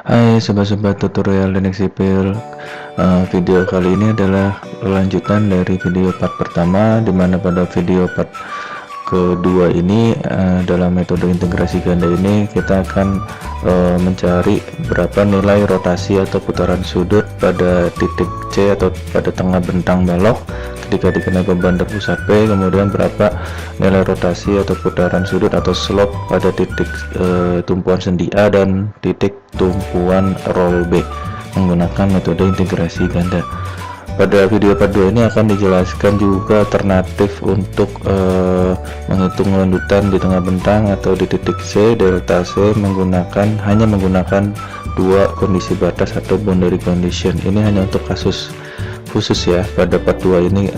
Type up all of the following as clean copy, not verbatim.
Hai sobat-sobat tutorial dan sipil. Video kali ini adalah lanjutan dari video part pertama, dimana pada video part kedua ini dalam metode integrasi ganda ini kita akan mencari berapa nilai rotasi atau putaran sudut pada titik C atau pada tengah bentang balok ketika dikenai beban terpusat P, kemudian berapa nilai rotasi atau putaran sudut atau slope pada titik tumpuan sendi A dan titik tumpuan roll B menggunakan metode integrasi ganda. Pada video part 2 ini akan dijelaskan juga alternatif untuk menghitung lanjutan di tengah bentang atau di titik C, delta C hanya menggunakan dua kondisi batas atau boundary condition. Ini hanya untuk kasus khusus ya. Pada part 2 ini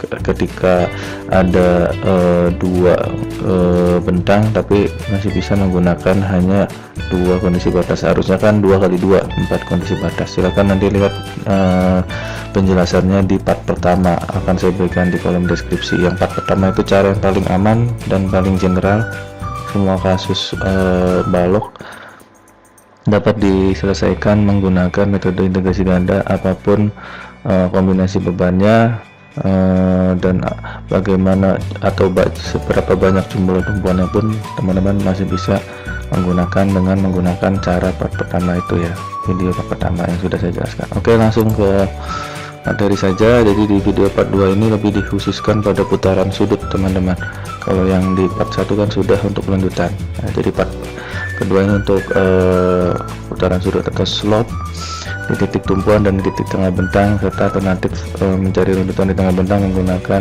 ketika ada dua bentang tapi masih bisa menggunakan hanya dua kondisi batas, harusnya kan 2 kali 2 4 kondisi batas. Silahkan nanti lihat penjelasannya di part pertama, akan saya berikan di kolom deskripsi. Yang part pertama itu cara yang paling aman dan paling general, semua kasus balok dapat diselesaikan menggunakan metode integrasi ganda apapun kombinasi bebannya dan bagaimana atau seberapa banyak jumlah tumpuannya pun teman-teman masih bisa menggunakan cara part pertama itu ya, video part pertama yang sudah saya jelaskan. Oke, langsung ke materi saja. Jadi di video part 2 ini lebih dikhususkan pada putaran sudut teman-teman. Kalau yang di part 1 kan sudah untuk lanjutan. Nah, jadi part kedua ini untuk putaran sudut atau slope di titik tumpuan dan di titik tengah bentang, serta alternatif mencari runtutan di tengah bentang menggunakan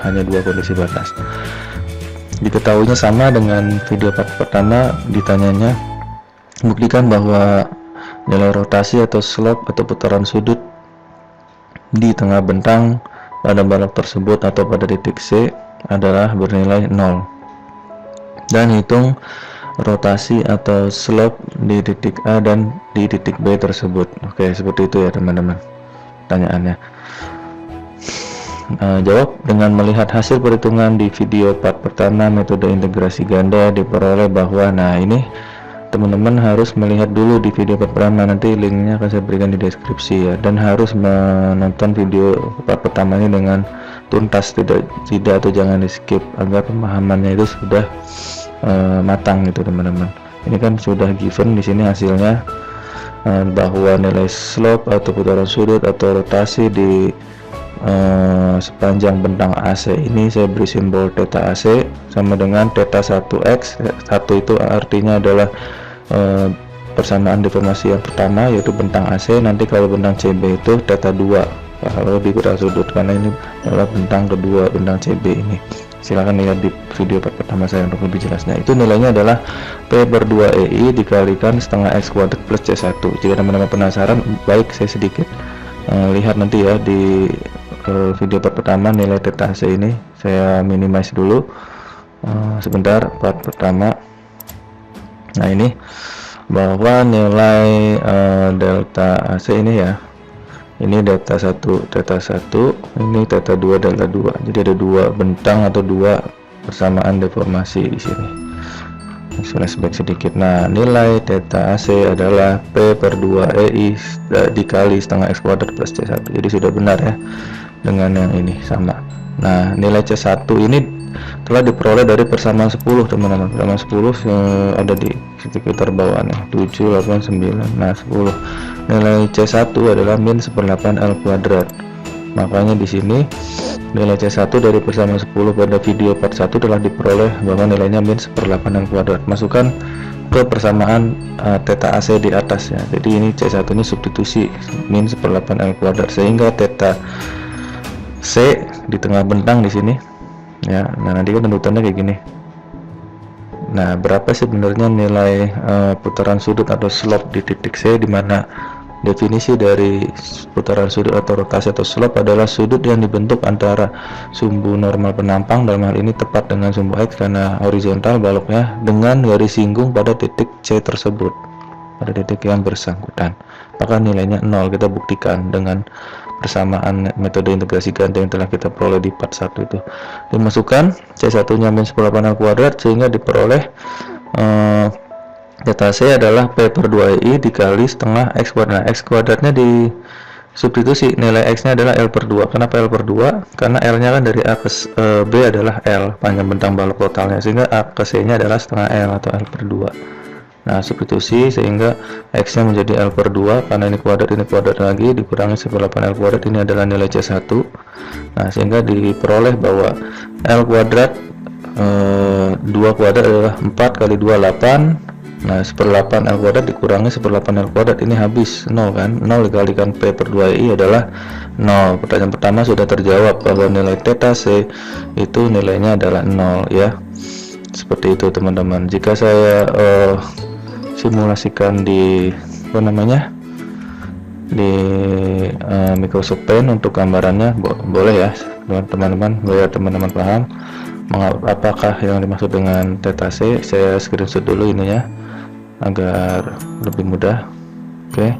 hanya dua kondisi batas. Diketahuinya sama dengan video part pertama, ditanyanya buktikan bahwa nilai rotasi atau slope atau putaran sudut di tengah bentang pada balok tersebut atau pada titik C adalah bernilai 0, dan hitung rotasi atau slope di titik A dan di titik B tersebut. Oke, seperti itu ya teman-teman pertanyaannya. Jawab dengan melihat hasil perhitungan di video part pertama metode integrasi ganda diperoleh bahwa, nah ini teman-teman harus melihat dulu di video part pertama, nanti linknya akan saya berikan di deskripsi ya, dan harus menonton video part pertama ini dengan tuntas, tidak atau jangan di skip agar pemahamannya itu sudah matang gitu teman-teman. Ini kan sudah given di sini hasilnya bahwa nilai slope atau putaran sudut atau rotasi di sepanjang bentang AC ini saya beri simbol theta AC sama dengan theta 1x. 1 itu artinya adalah persamaan deformasi yang pertama yaitu bentang AC. Nanti kalau bentang CB itu theta 2 kalau di putaran sudut, karena ini adalah bentang kedua, bentang CB ini. Silahkan lihat di video part pertama saya untuk lebih jelasnya. Itu nilainya adalah P/2EI dikalikan setengah X kuadrat plus C1. Jika teman-teman penasaran, baik saya sedikit lihat nanti ya di video part pertama nilai theta AC ini. Saya minimize dulu sebentar part pertama. Nah ini bahwa nilai delta AC ini ya, ini theta 1, ini theta 2, delta 2. Jadi ada dua bentang atau dua persamaan deformasi di sini. Flashback sedikit. Nah, nilai theta AC adalah P/2EI dikali setengah X kuadrat plus C1. Jadi sudah benar ya dengan yang ini sama. Nah, nilai C1 ini telah diperoleh dari persamaan 10 teman-teman. Persamaan 10 ada di sekitar bawahnya 7, 8, 9. Nah 10. Nilai C1 adalah min 1/8 L kuadrat. Makanya di sini nilai C1 dari persamaan 10 pada video part 1 telah diperoleh bahwa nilainya min 1/8 L kuadrat. Masukkan ke persamaan theta AC di atas ya. Jadi ini C1 ini substitusi min 1/8 L kuadrat sehingga theta C di tengah bentang di sini ya. Nah nanti kan runtutannya kayak gini. Nah berapa sebenarnya nilai putaran sudut atau slope di titik C, di mana definisi dari putaran sudut atau rotasi atau slope adalah sudut yang dibentuk antara sumbu normal penampang, dalam hal ini tepat dengan sumbu X karena horizontal baloknya, dengan garis singgung pada titik C tersebut, pada titik yang bersangkutan. Maka nilainya 0. Kita buktikan dengan persamaan metode integrasi ganda yang telah kita peroleh di part 1 itu. Dimasukkan C1 nya min 1/8 L kuadrat sehingga diperoleh Theta C adalah P per 2i dikali setengah X kuadrat. Nah, X kuadratnya di substitusi, nilai X nya adalah L per 2. Kenapa L per 2? Karena L nya kan dari A ke B adalah L, panjang bentang balok totalnya, sehingga A ke C nya adalah setengah L atau L per 2. Nah, substitusi sehingga X nya menjadi L per 2, karena ini kuadrat lagi, dikurangi 1/8 L kuadrat, ini adalah nilai C1. Nah, sehingga diperoleh bahwa L kuadrat 2 kuadrat adalah 4 kali 2 8. Nah, 1/8 L kuadrat dikurangi 1/8 L kuadrat, ini habis 0 kan. 0 dikalikan P per 2i adalah 0. Pertanyaan pertama sudah terjawab bahwa nilai theta C itu nilainya adalah 0 ya. Seperti itu teman-teman. Jika saya simulasikan di di Microsoft Paint untuk gambarannya, boleh ya teman-teman, biar teman-teman paham apakah yang dimaksud dengan theta C. Saya screenshot dulu ini ya, agar lebih mudah. Oke,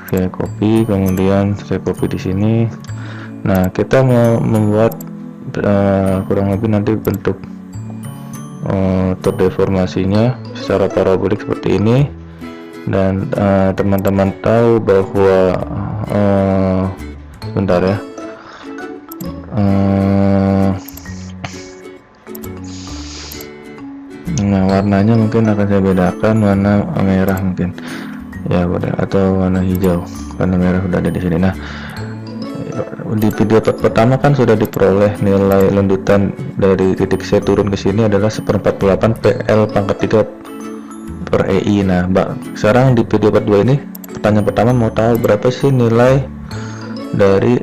saya copy, kemudian saya copy di sini. Nah, kita mau membuat kurang lebih nanti bentuk terdeformasinya secara parabolik seperti ini, dan teman-teman tahu bahwa sebentar ya, nah warnanya mungkin akan saya bedakan, warna merah mungkin ya, boleh, atau warna hijau karena merah sudah ada di sini. Nah, di video pertama kan sudah diperoleh nilai lendutan dari titik C turun ke sini adalah 1/48 PL pangkat 3 per EI. Nah, sekarang di video part 2 ini pertanyaan pertama mau tahu berapa sih nilai dari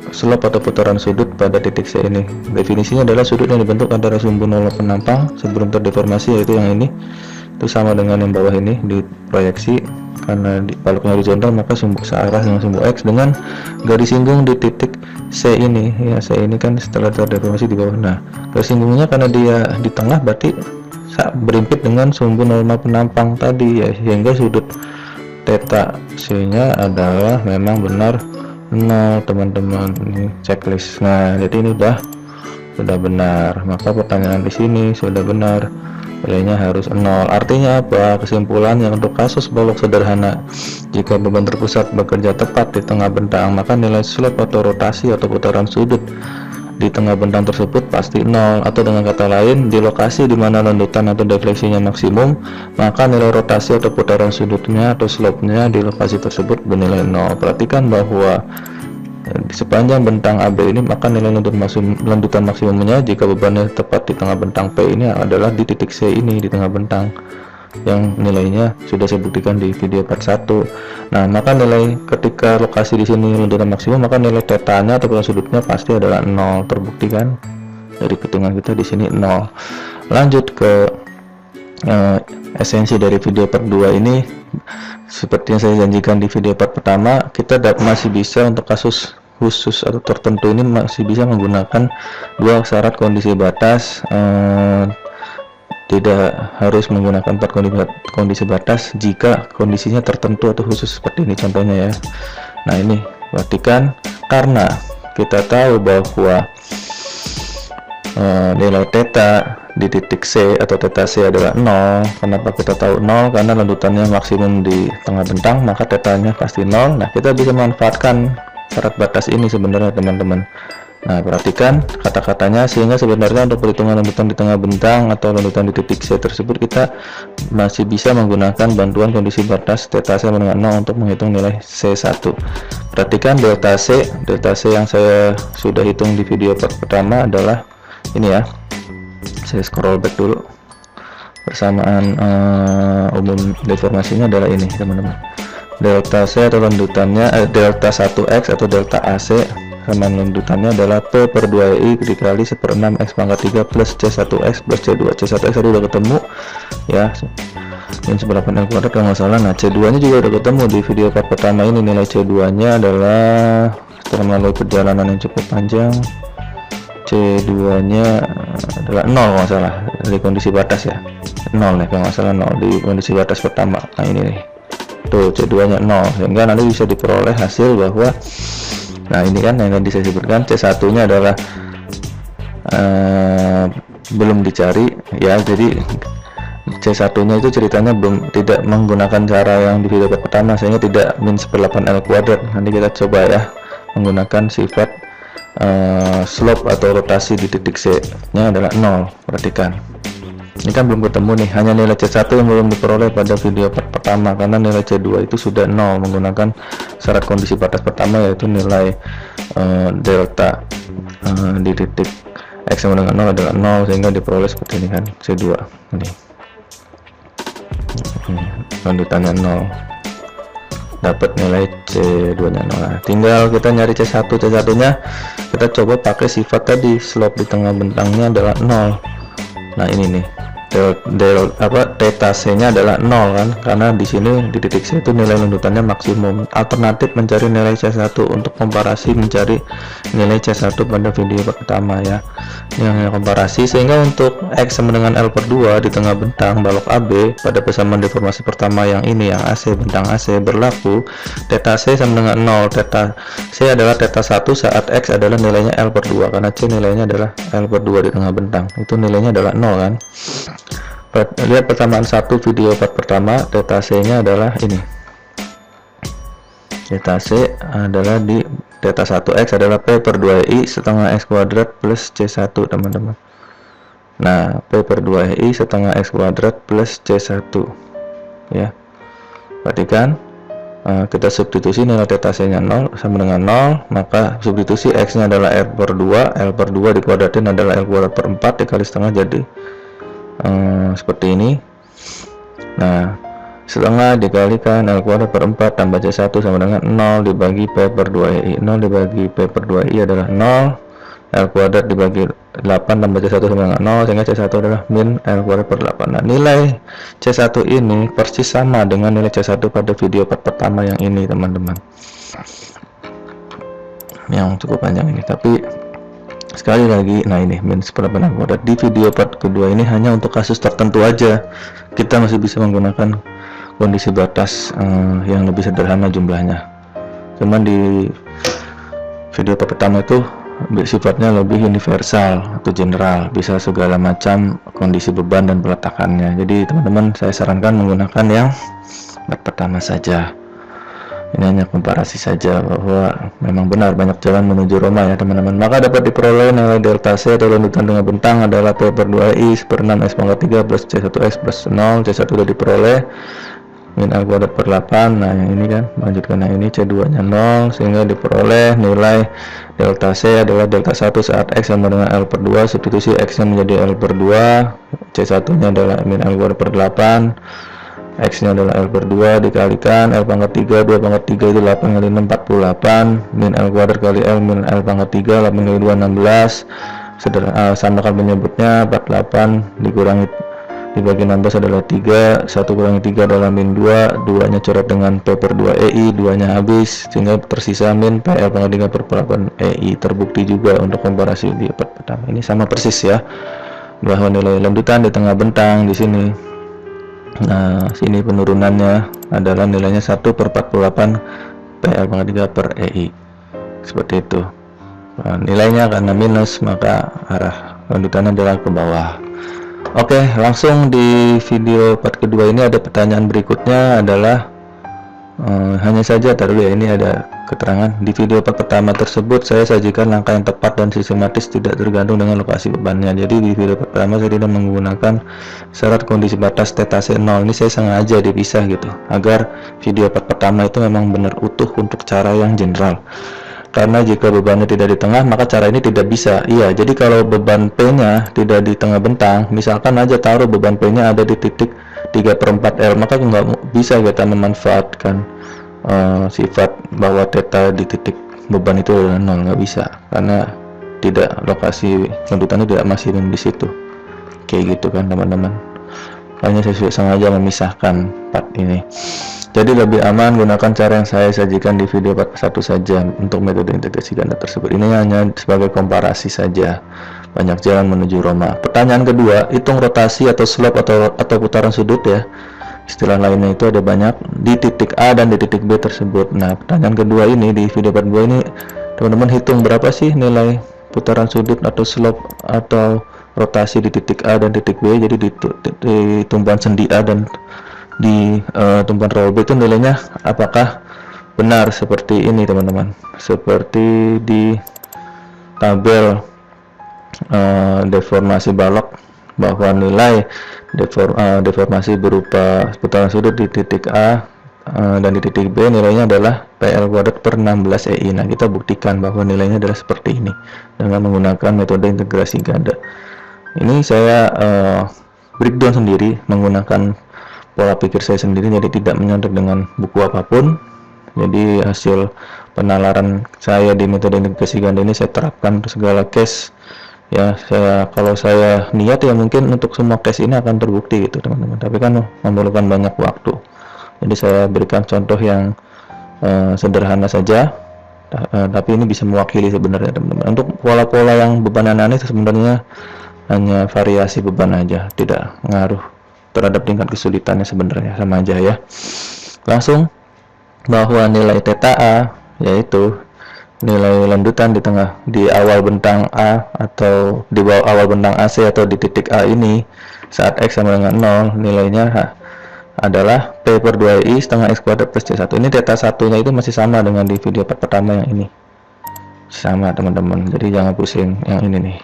slope atau putaran sudut pada titik C ini. Definisinya adalah sudut yang dibentuk antara sumbu nol penampang sebelum terdeformasi, yaitu yang ini, itu sama dengan yang bawah ini diproyeksi. Karena di baloknya horizontal, maka sumbu searah dengan sumbu X dengan garis singgung di titik C ini ya. C ini kan setelah terdeformasi di bawah. Nah, garis singgungnya karena dia di tengah berarti berimpit dengan sumbu norma penampang tadi ya, sehingga sudut theta C nya adalah memang benar 0 teman-teman. Ini checklist. Nah, jadi ini sudah benar, maka pertanyaan di sini sudah benar, nilainya harus 0. Artinya apa? Kesimpulannya, untuk kasus balok sederhana, jika beban terpusat bekerja tepat di tengah bentang, maka nilai slope atau rotasi atau putaran sudut di tengah bentang tersebut pasti 0. Atau dengan kata lain, di lokasi di mana lendutan atau defleksinya maksimum, maka nilai rotasi atau putaran sudutnya atau slope-nya di lokasi tersebut bernilai 0. Perhatikan bahwa di sepanjang bentang AB ini, maka nilai lendutan maksimumnya jika bebannya tepat di tengah bentang P ini adalah di titik C ini, di tengah bentang, yang nilainya sudah saya buktikan di video part 1. Nah, maka nilai ketika lokasi di sini lendutan maksimum, maka nilai tetanya atau sudutnya pasti adalah 0, terbukti kan dari hitungan kita di sini 0. Lanjut ke esensi dari video part 2 ini. Seperti yang saya janjikan di video part pertama, kita masih bisa untuk kasus khusus atau tertentu ini masih bisa menggunakan dua syarat kondisi batas. Tidak harus menggunakan 4 kondisi batas jika kondisinya tertentu atau khusus seperti ini contohnya ya. Nah, ini perhatikan, karena kita tahu bahwa nilai theta di titik C atau theta C adalah 0. Kenapa kita tahu 0? Karena lendutannya maksimum di tengah bentang, maka tetanya pasti 0. Nah, kita bisa memanfaatkan syarat batas ini sebenarnya teman-teman. Nah, perhatikan kata-katanya, sehingga sebenarnya untuk perhitungan lendutan di tengah bentang atau lendutan di titik C tersebut, kita masih bisa menggunakan bantuan kondisi batas theta C dengan 0 untuk menghitung nilai C1. Perhatikan delta C yang saya sudah hitung di video part pertama adalah ini ya. Saya scroll back dulu. Persamaan umum deformasinya adalah ini teman-teman. Delta C atau lendutannya delta 1x atau delta AC sama lendutannya adalah P per 2i dikali 1/6 X pangkat 3 plus C1x plus C2. C1x tadi udah ketemu ya, ini 1/8 L kuadrat kalau nggak salah. Nah, C2 nya juga udah ketemu di video part pertama ini. Nilai C2 nya adalah setelah melalui perjalanan yang cukup panjang, C2 nya adalah 0 kalau nggak salah dari kondisi batas ya, 0 ya kalau nggak salah, 0 di kondisi batas pertama. Nah, ini nih tuh C2 nya 0, sehingga nanti bisa diperoleh hasil bahwa, nah ini kan yang tadi saya sebutkan, C1 nya adalah belum dicari ya, jadi C1 nya itu ceritanya tidak menggunakan cara yang di video pertama, sehingga tidak min 1/8 L kuadrat. Nanti kita coba ya menggunakan sifat slope atau rotasi di titik C nya adalah 0. Perhatikan, ini kan belum ketemu nih, hanya nilai C1 yang belum diperoleh pada video pertama, karena nilai C2 itu sudah 0 menggunakan syarat kondisi batas pertama, yaitu nilai delta di titik X sama dengan 0 adalah 0, sehingga diperoleh seperti ini kan, C2 ini lanjutannya 0, dapat nilai C2 nya 0. Nah, tinggal kita nyari C1 nya kita coba pakai sifat tadi, slope di tengah bentangnya adalah 0. Nah ini nih, theta C nya adalah 0 kan, karena di sini di titik C itu nilai lanjutannya maksimum. Alternatif mencari nilai C1 untuk komparasi mencari nilai C1 pada video pertama ya, yang komparasi, sehingga untuk X sama dengan L/2 di tengah bentang balok AB pada persamaan deformasi pertama yang ini, yang AC, bentang AC, berlaku theta C sama dengan 0. Theta C adalah theta 1 saat X adalah nilainya L/2, karena C nilainya adalah L/2 di tengah bentang, itu nilainya adalah 0 kan. Lihat persamaan 1 video part pertama, theta C nya adalah ini, theta C adalah di theta 1x adalah P/2i setengah X kuadrat plus C1 teman-teman. Nah, P/2i setengah X kuadrat plus C1 ya. Perhatikan, kita substitusi nilai theta C nya 0 sama dengan 0, maka substitusi X nya adalah L/2, L/2 dikuadratin adalah L kuadrat per 4 dikali setengah, jadi seperti ini. Nah, setengah dikalikan L kuadrat per 4 tambah C1 sama dengan 0 dibagi P/2i. 0 dibagi P/2i adalah 0. L kuadrat dibagi 8 tambah C1 sama dengan 0, sehingga C1 adalah min L kuadrat per 8. Nah, nilai C1 ini persis sama dengan nilai C1 pada video part pertama yang ini teman-teman, yang cukup panjang ini. Tapi sekali lagi, nah ini min 1/8 kuadrat di video part kedua ini hanya untuk kasus tertentu aja, kita masih bisa menggunakan kondisi batas yang lebih sederhana jumlahnya. Cuman di video part pertama itu sifatnya lebih universal atau general, bisa segala macam kondisi beban dan peletakannya. Jadi teman-teman, saya sarankan menggunakan yang part pertama saja. Ini hanya komparasi saja bahwa memang benar banyak jalan menuju Roma ya teman-teman. Maka dapat diperoleh nilai delta C atau lanjutan dengan bentang adalah P/2i /6 X pangkat 3 plus C1x plus 0. C1 sudah diperoleh min L kuadrat per 8. Nah yang ini kan, lanjutkan yang ini, C2 nya 0, sehingga diperoleh nilai delta C adalah delta 1 saat X sama dengan L/2. Substitusi X nya menjadi L/2, C1 nya adalah min L kuadrat per 8, X nya adalah L/2 dikalikan L pangkat 3, 2 pangkat 3 itu 8 kali 6 48, min L kuadrat kali L min L pangkat 3, 8 kali 2 16, samakan penyebutnya, 48 dikurangi dibagi 16 adalah 3, 1 kurangi 3 adalah min 2, 2 nya coret dengan P/2ei, 2 nya habis, sehingga tersisa min PL pangkat 3 per 8 ei. Terbukti juga untuk komparasi di part pertama ini sama persis ya, bahwa nilai lanjutan di tengah bentang di sini. Nah, sini penurunannya adalah nilainya 1/48 PL pangkat 3 per ei. Seperti itu. Nah, nilainya karena minus, maka arah lanjutannya adalah ke bawah. Oke, langsung di video part kedua ini ada pertanyaan berikutnya adalah hanya saja dulu ya, ini ada keterangan di video part pertama tersebut saya sajikan langkah yang tepat dan sistematis tidak tergantung dengan lokasi bebannya. Jadi di video pertama saya tidak menggunakan syarat kondisi batas theta C 0, ini saya sengaja dipisah gitu agar video part pertama itu memang benar utuh untuk cara yang general. Karena jika bebannya tidak di tengah, maka cara ini tidak bisa. Iya, jadi kalau beban P nya tidak di tengah bentang, misalkan aja taruh beban P nya ada di titik 3/4 L, maka nggak bisa kita memanfaatkan sifat bahwa theta di titik beban itu adalah 0, nggak bisa, karena tidak, lokasi lanjutannya tidak maksimum di situ. Kayak gitu kan teman-teman. Hanya saya sengaja memisahkan part ini. Jadi lebih aman gunakan cara yang saya sajikan di video part 1 saja untuk metode integrasi ganda tersebut. Ini hanya sebagai komparasi saja. Banyak jalan menuju Roma. Pertanyaan kedua, hitung rotasi atau slope atau putaran sudut ya. Istilah lainnya itu ada banyak di titik A dan di titik B tersebut. Nah, pertanyaan kedua ini di video part 2 ini teman-teman hitung berapa sih nilai putaran sudut atau slope atau rotasi di titik A dan titik B, jadi di tumpuan sendi A dan di tumpuan roll B itu nilainya apakah benar seperti ini teman-teman, seperti di tabel deformasi balok, bahwa nilai deformasi berupa putaran sudut di titik A dan di titik B nilainya adalah PL kuadrat per 16 EI. Nah, kita buktikan bahwa nilainya adalah seperti ini dengan menggunakan metode integrasi ganda. Ini saya breakdown sendiri menggunakan pola pikir saya sendiri, jadi tidak menyontek dengan buku apapun. Jadi hasil penalaran saya di metode integrasi ganda ini saya terapkan untuk segala case ya. Kalau saya niat ya mungkin untuk semua case ini akan terbukti gitu teman-teman, tapi kan memerlukan banyak waktu. Jadi saya berikan contoh yang sederhana saja, tapi ini bisa mewakili sebenarnya teman-teman. Untuk pola-pola yang beban aneh-aneh sebenarnya hanya variasi beban aja, tidak ngaruh terhadap tingkat kesulitannya, sebenarnya sama aja ya. Langsung bahwa nilai theta A yaitu nilai lanjutan di awal bentang A atau di bawah awal bentang AC atau di titik A ini saat X sama dengan 0, nilainya adalah P per 2I setengah X kuadrat plus C1. Ini theta satunya itu masih sama dengan di video part pertama yang ini, sama teman-teman, jadi jangan pusing yang ini nih.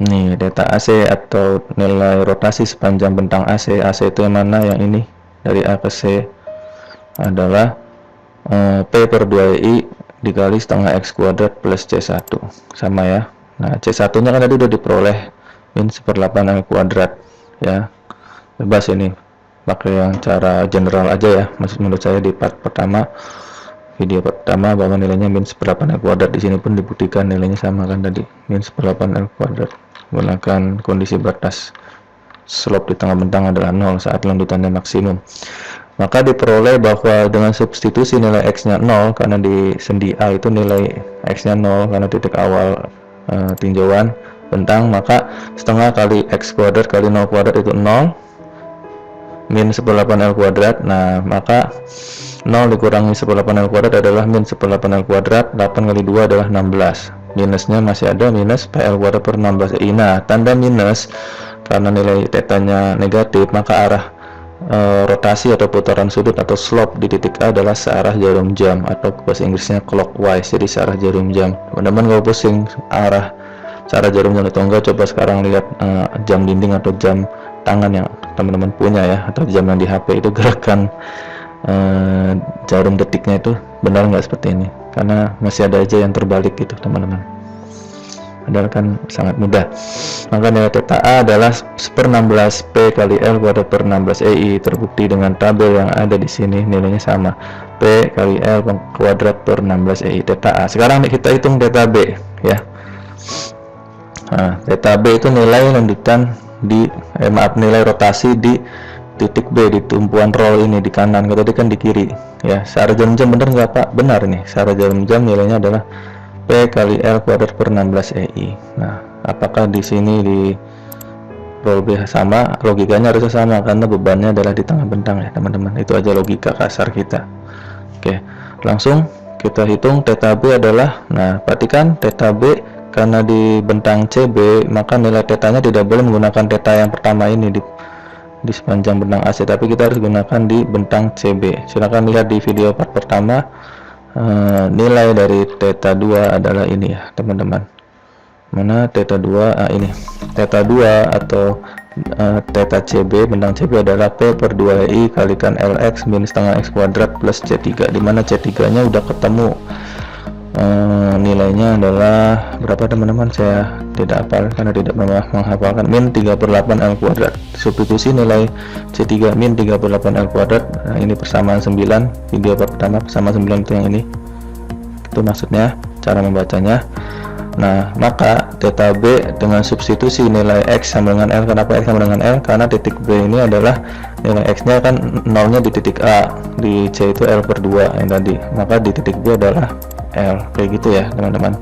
Nih theta AC atau nilai rotasi sepanjang bentang AC. AC itu yang mana? Yang ini, dari A ke C adalah P per 2I dikali setengah X kuadrat plus C1, sama ya. Nah, C1 nya kan tadi udah diperoleh min 1/8 L kuadrat ya, bebas ini pakai yang cara general aja ya. Menurut saya di part pertama, video pertama, bahwa nilainya min 1/8 L kuadrat. Di sini pun dibuktikan nilainya sama kan tadi, min 1/8 L kuadrat menggunakan kondisi batas slope di tengah bentang adalah 0 saat lanjutannya maksimum. Maka diperoleh bahwa dengan substitusi nilai X nya 0, karena di sendi A itu nilai X nya 0 karena titik awal tinjauan bentang, maka setengah kali X kuadrat kali 0 kuadrat itu 0 min 1/8 L kuadrat. Nah, maka 0 dikurangi 1/8 L kuadrat adalah min 1/8 L kuadrat, 8 kali 2 adalah 16, minusnya masih ada minus PL kuadrat per 16 EI. Nah, tanda minus karena nilai tetanya negatif, maka arah rotasi atau putaran sudut atau slope di titik A adalah searah jarum jam, atau bahasa Inggrisnya clockwise, jadi searah jarum jam. Teman-teman kalau pusing arah searah jarum jam atau enggak, coba sekarang lihat jam dinding atau jam tangan yang teman-teman punya ya, atau jam yang di HP itu gerakan jarum detiknya itu benar nggak seperti ini, karena masih ada aja yang terbalik gitu teman-teman, padahal kan sangat mudah. Maka nilai theta A adalah 1/16 P kali L kuadrat per 16 EI, terbukti dengan tabel yang ada di sini, nilainya sama, P kali L kuadrat per 16 EI theta A. Sekarang kita hitung theta B ya. Nah, theta B itu nilai lanjutan di nilai rotasi di titik B, di tumpuan roll ini di kanan, tadi kan di kiri ya. Searah jarum jam benar nggak Pak? Benar nih, searah jarum jam nilainya adalah P kali L kuadrat per 16 EI. Nah, apakah di sini di roll B sama? Logikanya harusnya sama karena bebannya adalah di tengah bentang ya teman-teman. Itu aja logika kasar kita. Oke, langsung kita hitung theta B adalah, nah perhatikan theta B karena di bentang CB, maka nilai tetanya tidak boleh menggunakan theta yang pertama ini di sepanjang bentang AC, tapi kita harus gunakan di bentang CB. Silakan lihat di video part pertama. Nilai dari theta 2 adalah ini ya teman-teman. Mana theta 2? Ini theta 2 atau theta CB, bentang CB adalah P per 2I kalikan LX min setengah X kuadrat plus C3, dimana C3 nya udah ketemu. Nilainya adalah berapa teman-teman? Saya tidak hafal karena tidak menghafalkan. Min 3/8 L kuadrat. Substitusi nilai C3 min 3/8 L kuadrat. Nah, ini persamaan 9, video pertama persamaan 9 itu yang ini. Itu maksudnya cara membacanya. Nah, maka theta B dengan substitusi nilai X sama dengan L. Kenapa X sama dengan L? Karena titik B ini adalah nilai X nya kan 0 nya di titik A, di C itu L per 2 yang tadi, maka di titik B adalah L, kayak gitu ya teman-teman,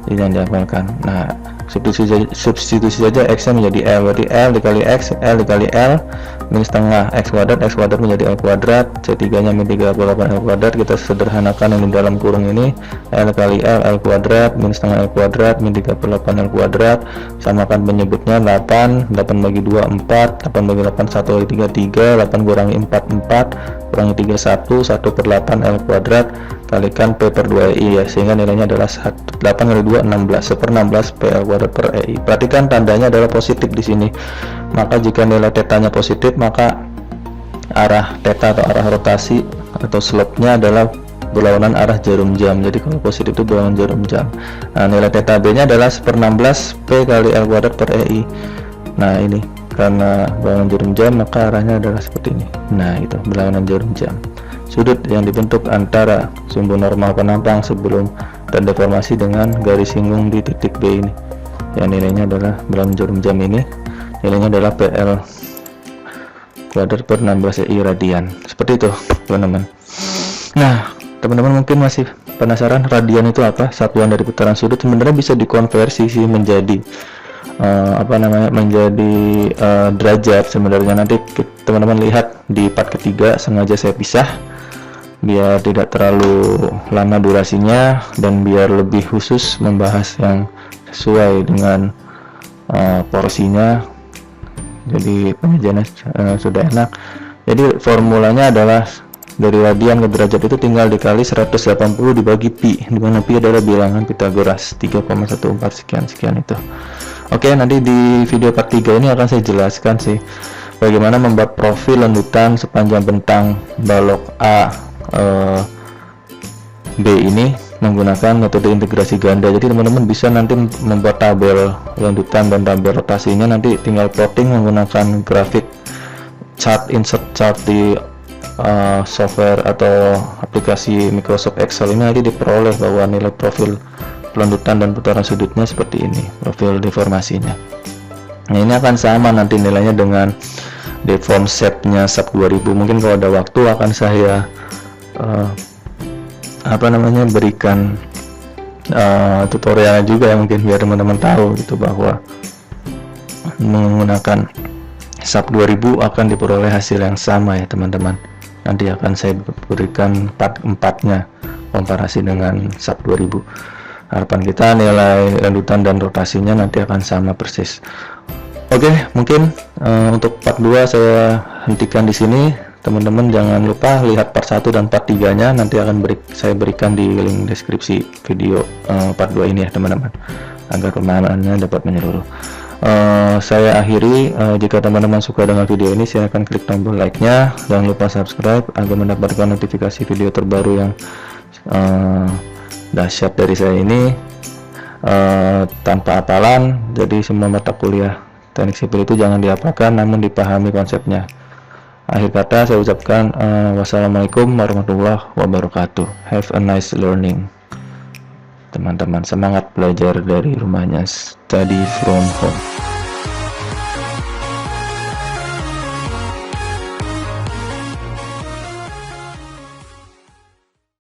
jadi jangan dihafalkan. Nah, substitusi saja x nya menjadi L, berarti L dikali x, L dikali L min setengah x kuadrat menjadi L kuadrat, C3 nya min 38 L kuadrat. Kita sederhanakan yang di dalam kurung ini, L kali L kuadrat min setengah L kuadrat min 38 L kuadrat, samakan penyebutnya 8 bagi 2 4, 8 bagi 8 1 bagi 3 8 kurangi 4 kurangi 3 1 per 8 L kuadrat kalikan P per 2EI ya, sehingga nilainya adalah 8 kali 2 16 per 16 PL kuadrat per EI. Perhatikan tandanya adalah positif di sini, maka jika nilai tetanya positif maka arah theta atau arah rotasi atau slope-nya adalah berlawanan arah jarum jam. Jadi kalau positif itu berlawanan jarum jam. Nah, nilai theta B nya adalah 1/16 P kali L kuadrat per EI. Nah, ini karena berlawanan jarum jam maka arahnya adalah seperti ini. Nah, itu berlawanan jarum jam. Sudut yang dibentuk antara sumbu normal penampang sebelum dan deformasi dengan garis singgung di titik B ini, yang nilainya adalah berlawanan jarum jam ini, nilainya adalah PL kuadrat per 16 EI radian. Seperti itu teman-teman. Nah, teman-teman mungkin masih penasaran radian itu apa? Satuan dari putaran sudut. Sebenarnya bisa dikonversi sih menjadi menjadi derajat. Sebenarnya nanti teman-teman lihat di part ketiga, sengaja saya pisah biar tidak terlalu lama durasinya dan biar lebih khusus membahas yang sesuai dengan porsinya. Jadi penyajiannya sudah enak. Jadi formulanya adalah dari radian ke derajat itu tinggal dikali 180 dibagi pi, di mana pi adalah bilangan Pythagoras 3,14 sekian itu. Oke, nanti di video part 3 ini akan saya jelaskan sih bagaimana membuat profil lanjutan sepanjang bentang balok A B ini menggunakan metode integrasi ganda. Jadi teman-teman bisa nanti membuat tabel lanjutan dan tabel rotasinya, nanti tinggal plotting menggunakan grafik insert chart di software atau aplikasi Microsoft Excel ini. Nanti diperoleh bahwa nilai profil lanjutan dan putaran sudutnya seperti ini, profil deformasinya. Nah, ini akan sama nanti nilainya dengan deform shape-nya SAP 2000. Mungkin kalau ada waktu akan saya berikan tutorialnya juga ya, mungkin biar teman-teman tahu gitu bahwa menggunakan SAP 2000 akan diperoleh hasil yang sama ya teman-teman. Nanti akan saya berikan part 4-nya komparasi dengan SAP 2000. Harapan kita nilai lanjutan dan rotasinya nanti akan sama persis. Oke, mungkin untuk part 2 saya hentikan di sini. Teman-teman jangan lupa lihat part 1 dan part 3-nya, nanti akan saya berikan di link deskripsi video part 2 ini ya teman-teman, agar pemahamannya dapat menyeluruh. Saya akhiri, jika teman-teman suka dengan video ini silahkan klik tombol like-nya, jangan lupa subscribe agar mendapatkan notifikasi video terbaru yang dahsyat dari saya ini tanpa hafalan. Jadi semua mata kuliah teknik sipil itu jangan dihafalkan namun dipahami konsepnya. Akhir kata saya ucapkan wassalamualaikum warahmatullahi wabarakatuh. Have a nice learning. Teman-teman semangat belajar dari rumahnya, study from home.